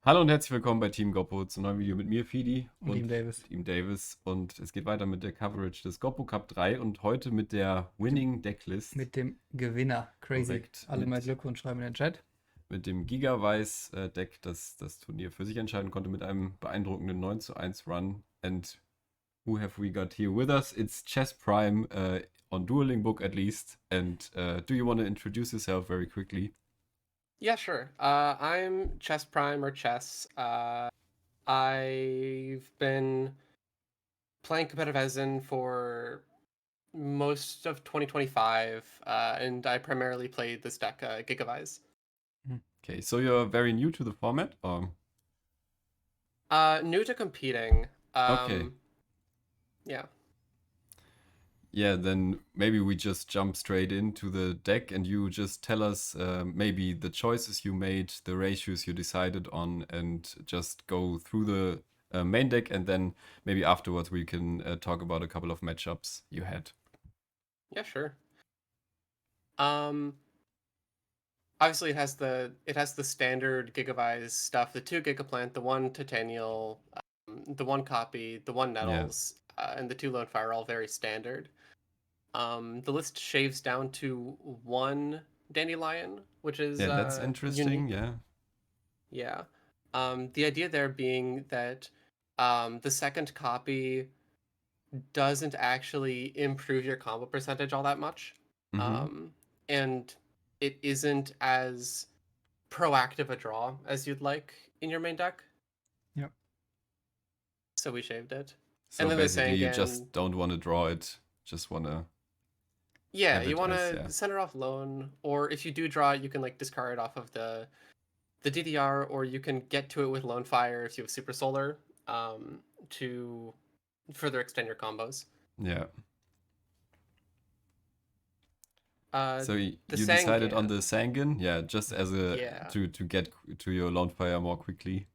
Hallo und herzlich willkommen bei Team Goppo zu einem neuen Video mit mir, Fidi, Und und ihm Davis. Team Davis. Und es geht weiter mit der Coverage des Goppo Cup 3 und heute mit der Mit dem, Winning Decklist. mit dem Gewinner. Crazy. Korrekt. Alle mal Glückwunsch schreiben in den Chat. Mit dem GIGAVISE Deck, das das Turnier für sich entscheiden konnte, mit einem beeindruckenden 9:1 Run. And who have we got here with us? It's Chess Prime on Dueling Book at least. And do you want to introduce yourself very quickly? Yeah, sure. I'm Chess Prime or Chess. I've been playing competitive Edison for most of 2025, and I primarily played this deck, GIGAVISE. Okay, so you're very new to the format? New to competing. Okay. Yeah. Yeah, then maybe we just jump straight into the deck and you just tell us maybe the choices you made, the ratios you decided on, and just go through the main deck, and then maybe afterwards we can talk about a couple of matchups you had. Yeah, sure. Obviously it has the standard GIGAVISE stuff, the 2 Gigaplant, the 1 Titanial, the 1 Copy, the 1 Nettles, and the 2 Lone Fire are all very standard. The list shaves down to 1 Dandelion, which is Yeah, that's interesting. unique. Yeah. The idea there being that the second copy doesn't actually improve your combo percentage all that much. Mm-hmm. And it isn't as proactive a draw as you'd like in your main deck. Yep. So we shaved it. So And then they're basically saying you again, just don't want to draw it, just want to yeah, have you it want as, to send it off lone, or if you do draw it, you can like discard it off of the DDR, or you can get to it with Lone Fire if you have Super Solar, to further extend your combos. yeah. So The you decided on the Sangan, Sangan, yeah, just as a yeah, to get to your Lone Fire more quickly.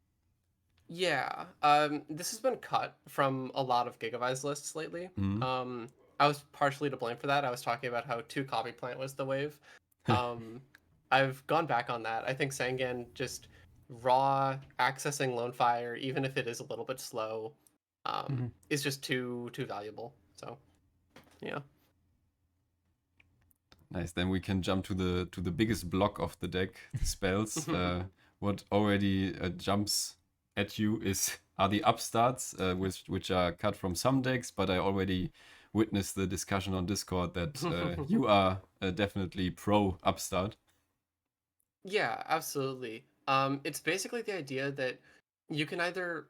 yeah. This has been cut from a lot of GIGAVISE lists lately. Mm-hmm. I was partially to blame for that. I was talking about how 2 Copy Plant was the wave. Um, I've gone back on that. I think Sangan just raw accessing Lone Fire, even if it is a little bit slow, is just too valuable. So, yeah. Nice. Then we can jump to the biggest block of the deck, the spells. What already jumps at you are the upstarts, which are cut from some decks. But I already witnessed the discussion on Discord that you are definitely pro upstart. Yeah, absolutely. It's basically the idea that you can either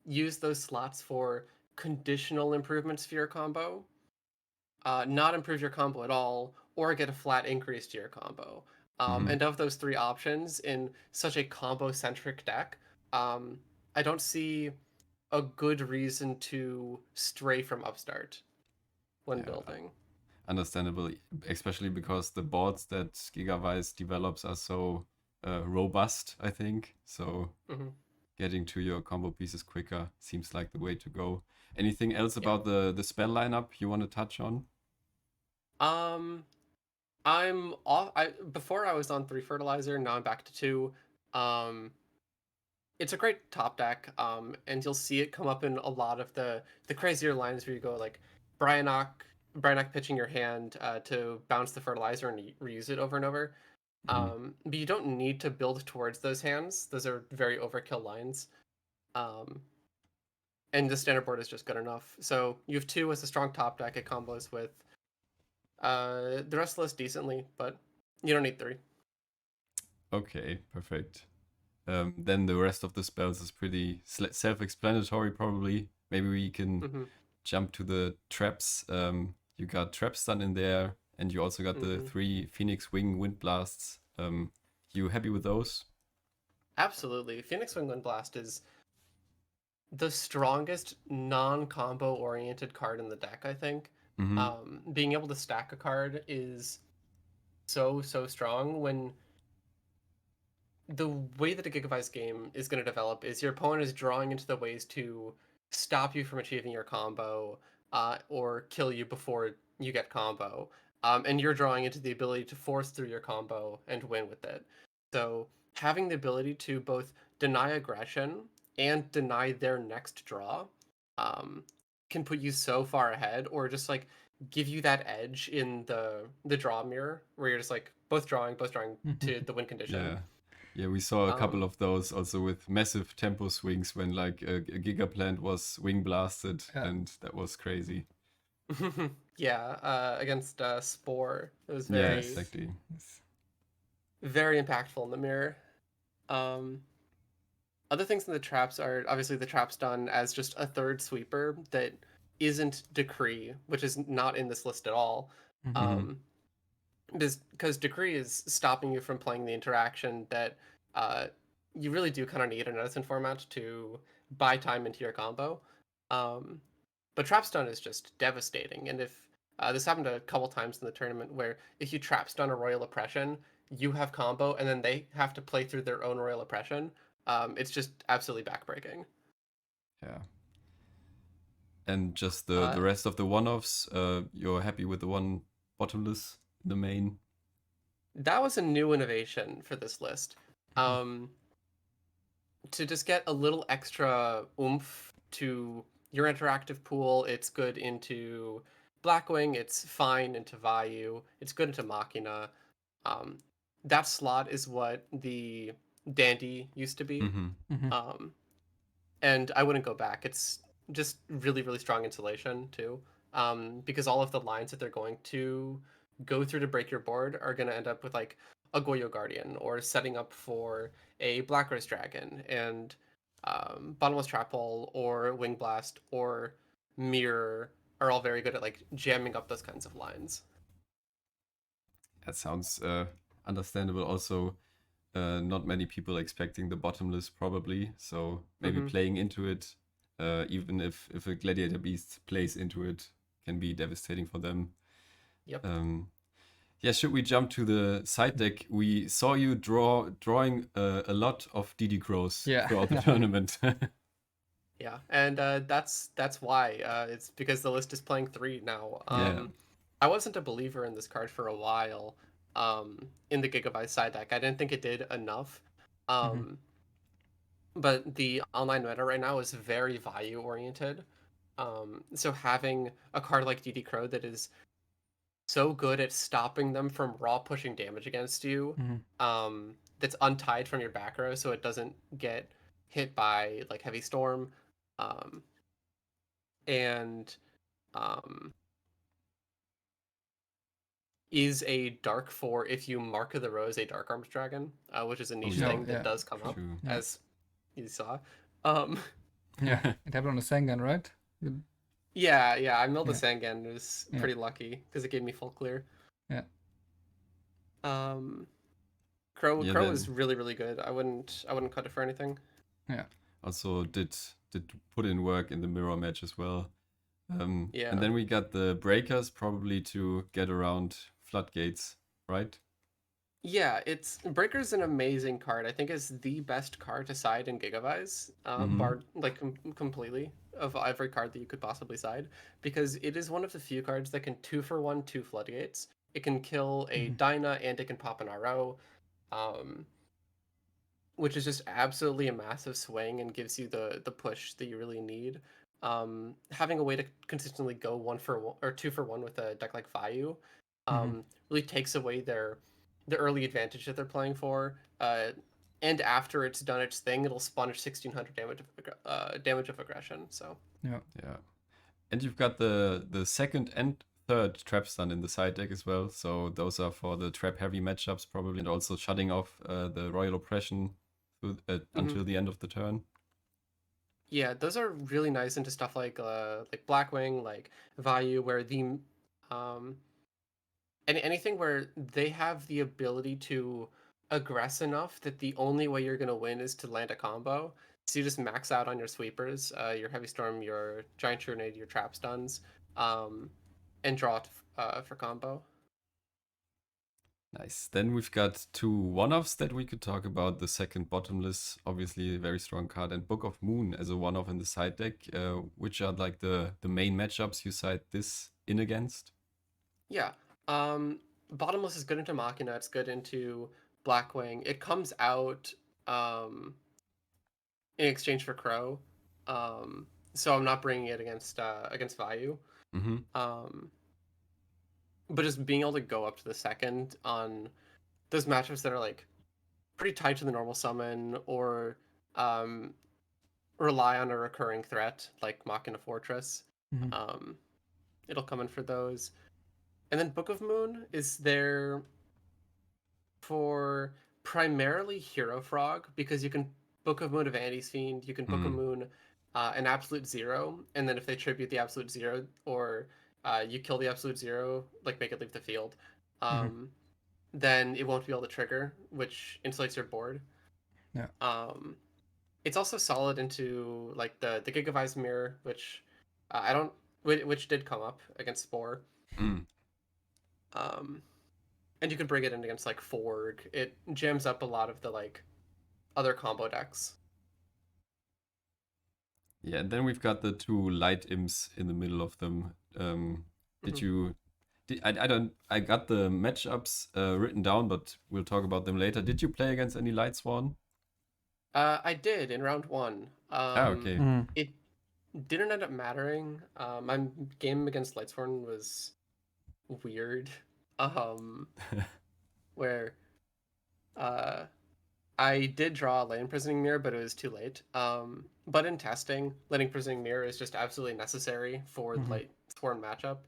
use those slots for conditional improvements for your combo, not improve your combo at all, or get a flat increase to your combo. Mm-hmm. And of those 3 options in such a combo-centric deck, I don't see a good reason to stray from upstart when Yeah, building. understandable, especially because the boards that GigaVise develops are so robust, I think. So getting to your combo pieces quicker seems like the way to go. Anything else Yeah. about the spell lineup you want to touch on? I'm off. Before I was on 3 fertilizer, now I'm back to 2. It's a great top deck, and you'll see it come up in a lot of the crazier lines where you go like Bryanok pitching your hand to bounce the fertilizer and reuse it over and over. But you don't need to build towards those hands. Those are very overkill lines. And the standard board is just good enough. So you have 2 as a strong top deck. It combos with the rest of the list decently, but you don't need 3. Okay, perfect. Then the rest of the spells is pretty self-explanatory, probably. Maybe we can jump to the traps. You got Trap Stun in there, and you also got the 3 Phoenix Wing Wind Blasts. You happy with those? Absolutely. Phoenix Wing Wind Blast is the strongest non-combo oriented card in the deck, I think. Being able to stack a card is so strong. When the way that a GIGAVISE game is going to develop is your opponent is drawing into the ways to stop you from achieving your combo, or kill you before you get combo, and you're drawing into the ability to force through your combo and win with it. So having the ability to both deny aggression and deny their next draw can put you so far ahead, or just like give you that edge in the draw mirror where you're just like both drawing to the win condition. Yeah, we saw a couple of those also with massive tempo swings when like a Giga plant was wing blasted, and that was crazy. Yeah, against Spore, it was exactly. very impactful in the mirror. Other things in the traps are obviously the traps done as just a third sweeper that isn't Decree, which is not in this list at all. Because Decree is stopping you from playing the interaction that you really do kind of need an Edison format to buy time into your combo. But trap stun is just devastating, and if this happened a couple times in the tournament where if you trap stun a Royal Oppression, you have combo, and then they have to play through their own Royal Oppression. It's just absolutely backbreaking. Yeah. And just the rest of the one-offs, you're happy with the one bottomless, the main? That was a new innovation for this list. To just get a little extra oomph to your interactive pool, it's good into Blackwing, it's fine into Vayu, it's good into Machina. That slot is what the Dandy used to be. And I wouldn't go back. It's just really, really strong insulation too. Because all of the lines that they're going to go through to break your board are going to end up with like a Goyo Guardian or setting up for a Black Rose Dragon, and Bottomless Trap Hole or Wing Blast or Mirror are all very good at like jamming up those kinds of lines. That sounds understandable. Also, not many people expecting the bottomless probably, so maybe playing into it, even if a Gladiator Beast plays into it, can be devastating for them. Yep. Yeah, should we jump to the side deck? We saw you drawing a lot of DD Crows throughout the tournament. Yeah, and that's why. It's because the list is playing 3 now. I wasn't a believer in this card for a while. In the GIGAVISE side deck, I didn't think it did enough. But the online meta right now is very value oriented. So having a card like DD Crow that is so good at stopping them from raw pushing damage against you, that's untied from your back row, so it doesn't get hit by like Heavy Storm, and is a dark for if you mark the row as a Dark Arms Dragon, which is a niche thing that does come up, as you saw. Yeah, it happened on the Sengan, right? Yeah, I milled the Sengan. It was pretty lucky because it gave me full clear. Yeah. Crow is really, really good. I wouldn't cut it for anything. Yeah. Also did put in work in the mirror match as well. And then we got the breakers probably to get around floodgates, right? Yeah, Breaker's an amazing card. I think it's the best card to side in GIGAVISE, barred like completely of every card that you could possibly side, because it is one of the few cards that can 2-for-1 2 floodgates. It can kill a Dyna and it can pop an RO, which is just absolutely a massive swing and gives you the push that you really need. Having a way to consistently go 1-for-1 or 2-for-1 with a deck like Vayu really takes away the early advantage that they're playing for. And after it's done its thing, it'll sponge 1600 damage of aggression. So yeah. And you've got the second and third trap stun in the side deck as well. So those are for the trap heavy matchups probably, and also shutting off the Royal Oppression until the end of the turn. Yeah, those are really nice into stuff like Blackwing, like Vayu, where the anything where they have the ability to aggress enough that the only way you're gonna win is to land a combo. So you just max out on your sweepers, your Heavy Storm, your Giant Trunade, your Trap Stuns, and draw for combo. Nice. Then we've got 2 one-offs that we could talk about. The second bottomless, obviously a very strong card, and Book of Moon as a one-off in the side deck, which are like the main matchups you side this in against. Yeah. Bottomless is good into Machina, it's good into Blackwing. It comes out in exchange for Crow. So I'm not bringing it against value. Mm-hmm. But just being able to go up to the second on those matchups that are like pretty tied to the normal summon or um, rely on a recurring threat like Machina Fortress. It'll come in for those. And then Book of Moon is there for primarily Hero Frog because you can Book of Moon of Andy's Fiend, you can Book of Moon an Absolute Zero, and then if they tribute the Absolute Zero or you kill the Absolute Zero, like make it leave the field, then it won't be able to trigger, which insulates your board. Yeah. It's also solid into like the GIGAVISE mirror, which I don't, which did come up against Spore. And you can bring it in against like Forg. It jams up a lot of the like other combo decks. Yeah, and then we've got the two light imps in the middle of them. Did you? I got the matchups written down, but we'll talk about them later. Did you play against any Light Swan? I did in round 1. Okay. It didn't end up mattering. My game against Lightsworn was weird. Where I did draw a Lane Imprisoning Mirror, but it was too late. But in testing, Lane Imprisoning Mirror is just absolutely necessary for the Lightsworn matchup.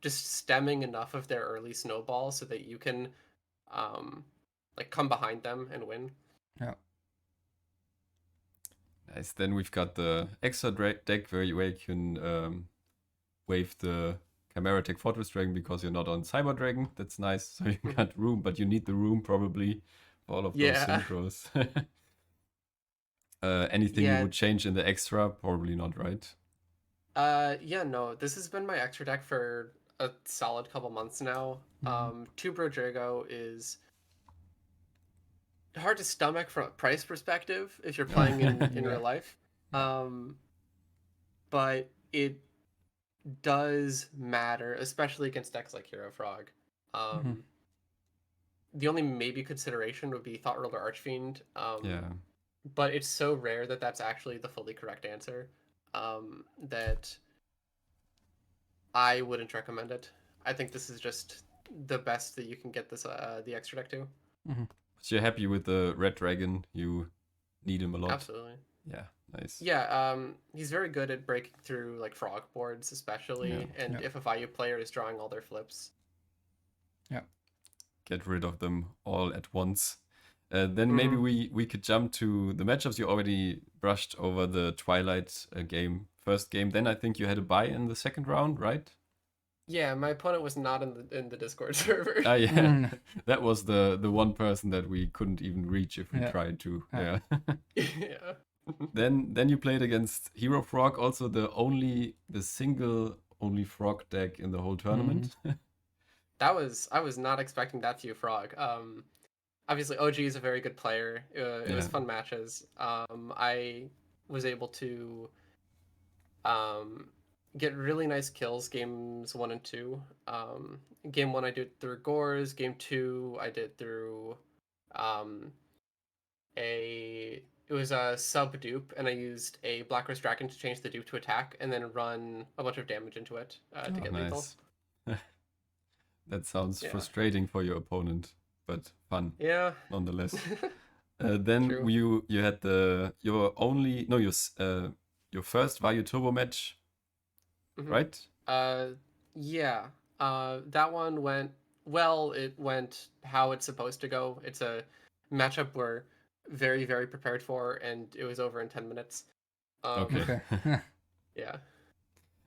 Just stemming enough of their early snowball so that you can like come behind them and win. Yeah. Nice. Then we've got the extra deck where you can wave the Chimera Tech Fortress Dragon because you're not on Cyber Dragon. That's nice. So you got room, but you need the room probably for all of those synchros. Anything you would change in the extra? Probably not, right? Yeah, no. This has been my extra deck for a solid couple months now. Two Brodrigo is hard to stomach from a price perspective if you're playing in real life. But it does matter, especially against decks like Hero Frog. The only maybe consideration would be Thought Ruler Archfiend. But it's so rare that that's actually the fully correct answer that I wouldn't recommend it. I think this is just the best that you can get this the extra deck to. So you're happy with the Red Dragon? You need him a lot. Absolutely. Yeah, nice. Yeah, he's very good at breaking through like frog boards, especially, and if a value player is drawing all their flips. Yeah. Get rid of them all at once. Then maybe we could jump to the matchups. You already brushed over the Twilight first game. Then I think you had a bye in the second round, right? Yeah, my opponent was not in the Discord server. Yeah, that was the one person that we couldn't even reach if we tried to. Yeah. Then you played against Hero Frog, also the single only frog deck in the whole tournament. I was not expecting that few frog. Obviously OG is a very good player. It was fun matches. I was able to get really nice kills games 1 and 2. Game 1 I did through Gores. Game 2 I did through it was a sub dupe, and I used a Black Rose Dragon to change the dupe to attack, and then run a bunch of damage into it to get lethal. That sounds frustrating for your opponent, but fun. Yeah. Nonetheless. Then you had your first Value Turbo match, right? Yeah. That one went well. It went how it's supposed to go. It's a matchup we're very, very prepared for, and it was over in 10 minutes. Okay. Yeah.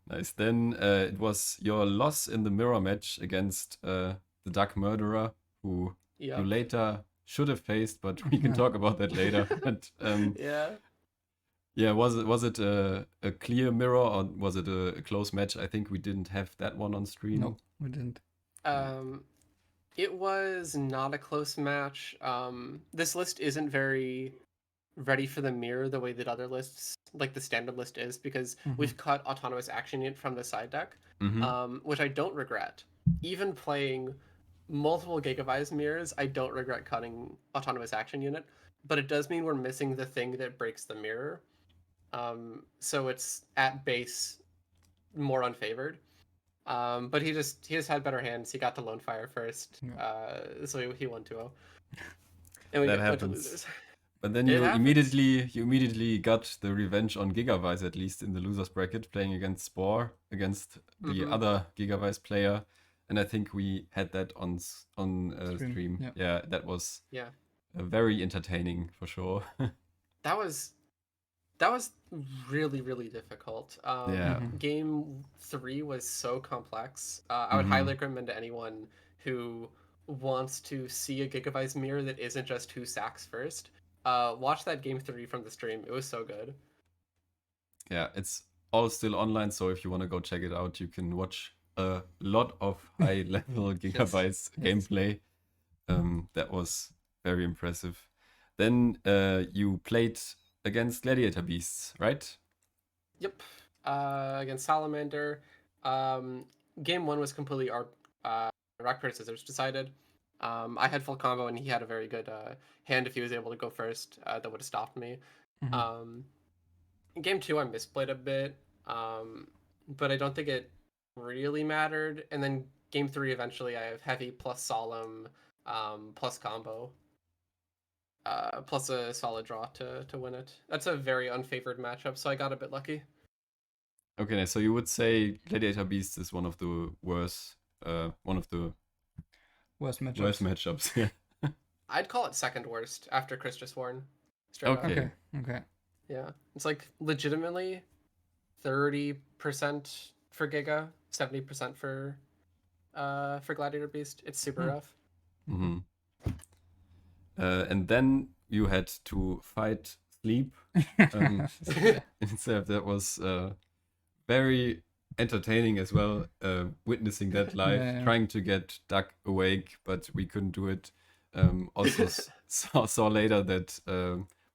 Nice. Then it was your loss in the mirror match against the Dark Murderer, who you later should have faced, but we can talk about that later. But, yeah, was it a clear mirror, or was it a close match? I think we didn't have that one on stream. No, we didn't. It was not a close match. This list isn't very ready for the mirror the way that other lists, like the standard list, is, because we've cut Autonomous Action Unit from the side deck, which I don't regret. Even playing multiple GIGAVISE mirrors, I don't regret cutting Autonomous Action Unit. but it does mean we're missing the thing that breaks the mirror. So it's at base more unfavored. But he just had better hands. He got the lone fire first, so he won 2-0. And we That got a bunch of happens. losers. But then It you happens. immediately got the revenge on GIGAVISE, at least in the losers bracket, playing against Spore, against the other GIGAVISE player, and I think we had that on stream. Yeah, that was very entertaining for sure. That was really, really difficult. Yeah. Game 3 was so complex. I would highly recommend to anyone who wants to see a GIGAVISE mirror that isn't just who sacks first. Watch that game 3 from the stream. It was so good. Yeah, it's all still online, so if you want to go check it out, you can watch a lot of high-level GIGAVISE gameplay. That was very impressive. Then you played against Gladiator Beasts, right? Yep. Against Salamander. Game 1 was completely rock, paper, scissors decided. I had full combo and he had a very good hand if he was able to go first. That would have stopped me. Game 2 I misplayed a bit, but I don't think it really mattered. And then game 3 eventually I have heavy plus solemn plus combo. Plus a solid draw to win it. That's a very unfavored matchup, so I got a bit lucky. Okay, so you would say Gladiator Beast is one of the worst matchups. Yeah. I'd call it second worst after Chris just won. Okay. Yeah, it's like legitimately 30% for Giga, 70% for Gladiator Beast. It's super rough. And then you had to fight sleep. Instead, that was very entertaining as well. Witnessing that live, trying to get Duck awake, but we couldn't do it. Also saw later that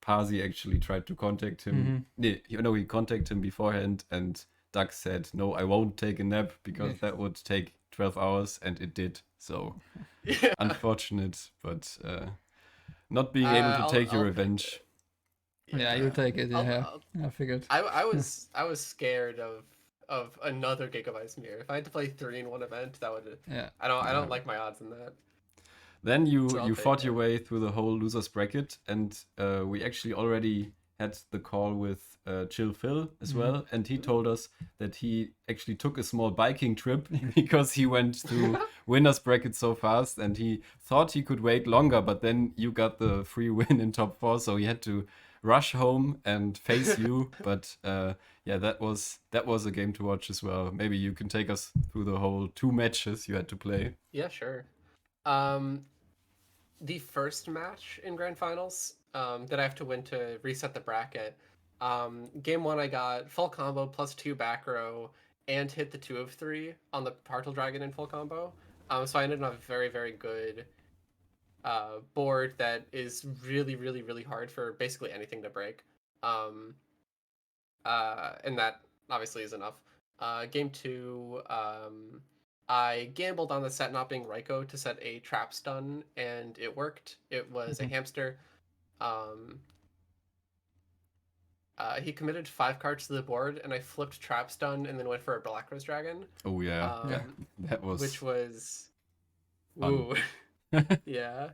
Parsi actually tried to contact him. He contacted him beforehand, and Duck said, "No, I won't take a nap because that would take 12 hours," and it did. So unfortunate, but not being able to take your revenge. Yeah, you take it. I figured. I was scared of another GIGAVISE mirror. If I had to play 3 in one event, that would. I don't like my odds in that. Then you fought your way through the whole losers bracket, and we actually already had the call with Chill Phil as well, and he told us that he actually took a small biking trip because he went through winners bracket so fast, and he thought he could wait longer, but then you got the free win in top 4, so he had to rush home and face you. But that was a game to watch as well. Maybe you can take us through the whole 2 matches you had to play. Yeah, sure. The first match in Grand Finals that I have to win to reset the bracket. Game 1 I got full combo plus 2 back row and hit the 2 of 3 on the Partial Dragon in full combo. So I ended up a very, very good board that is really, really, really hard for basically anything to break. And that obviously is enough. Game 2, I gambled on the set not being Raiko to set a trap stun, and it worked. It was a hamster. He committed 5 cards to the board, and I flipped trap stun and then went for a Black Rose Dragon. Oh yeah, that was which was fun. Ooh. Yeah.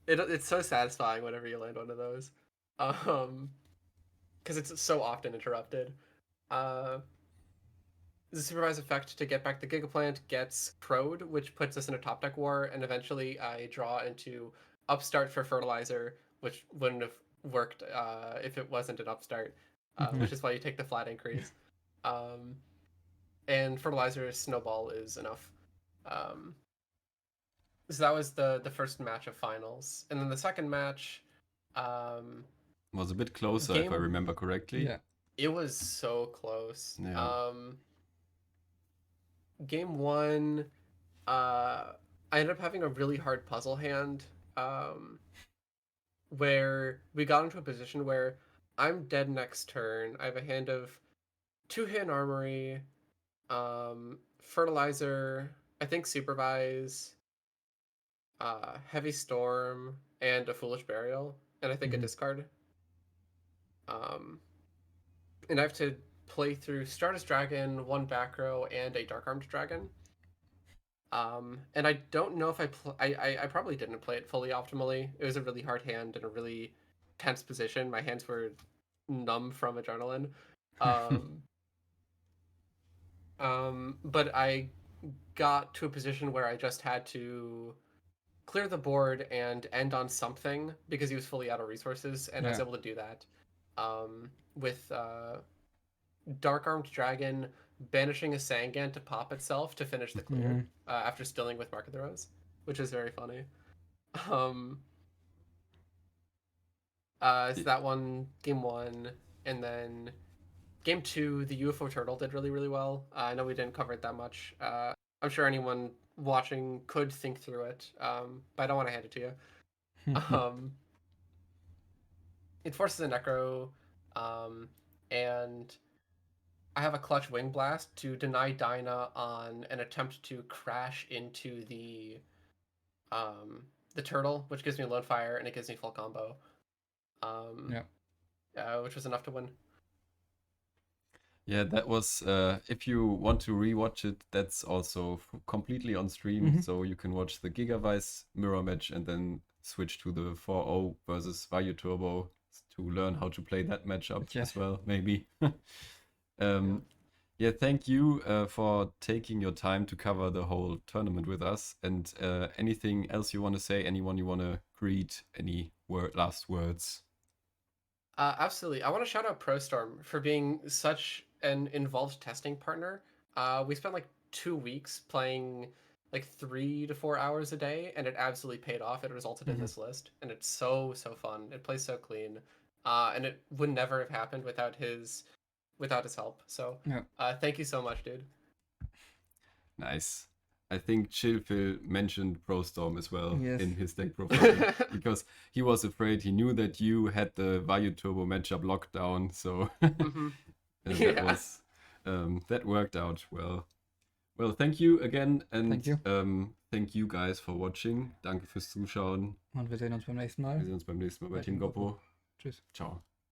It's so satisfying whenever you land one of those. Because it's so often interrupted. The supervised effect to get back the Gigaplant gets crowed, which puts us in a top deck war, and eventually I draw into Upstart for Fertilizer, which wouldn't have worked if it wasn't an Upstart, which is why you take the flat increase. And Fertilizer Snowball is enough. So that was the first match of finals. And then the second match was a bit closer, if I remember correctly. Yeah. It was so close. Yeah. Game 1, I ended up having a really hard puzzle hand where we got into a position where I'm dead next turn. I have a hand of 2 Hidden Armory, Fertilizer, I think Supervise, Heavy Storm, and a Foolish Burial. and I think a discard. And I have to play through Stardust Dragon, one back row, and a Dark Armed Dragon. And I don't know if I probably didn't play it fully optimally. It was a really hard hand in a really tense position. My hands were numb from adrenaline. But I got to a position where I just had to clear the board and end on something because he was fully out of resources, and I was able to do that with Dark Armed Dragon banishing a Sangan to pop itself to finish the clear after stilling with Mark of the Rose, which is very funny. So that one, game 1, and then game 2, the UFO turtle did really, really well. I know we didn't cover it that much. I'm sure anyone watching could think through it, but I don't want to hand it to you. It forces a Necro, and I have a clutch Wing Blast to deny Dyna on an attempt to crash into the turtle, which gives me Lone Fire, and it gives me full combo. Which was enough to win. Yeah, that was, if you want to rewatch it, that's also completely on stream, so you can watch the GIGAVISE mirror match and then switch to the 4-0 versus Vayu Turbo to learn how to play that matchup as well, maybe. Yeah, thank you for taking your time to cover the whole tournament with us. And anything else you want to say? Anyone you want to greet? Any last words? Absolutely. I want to shout out ProStorm for being such an involved testing partner. We spent like 2 weeks playing like 3 to 4 hours a day, and it absolutely paid off. It resulted in this list, and it's so fun. It plays so clean, and it would never have happened without his help. So thank you so much, dude. Nice. I think Chillphil mentioned ProStorm as well in his deck profile because he was afraid. He knew that you had the Vayu Turbo matchup locked down, so that worked out well. Well, thank you again, and thank you guys for watching. Danke fürs Zuschauen. Und wir sehen uns beim nächsten Mal. Wir sehen uns beim nächsten Mal bei Team Goppo. Tschüss. Ciao.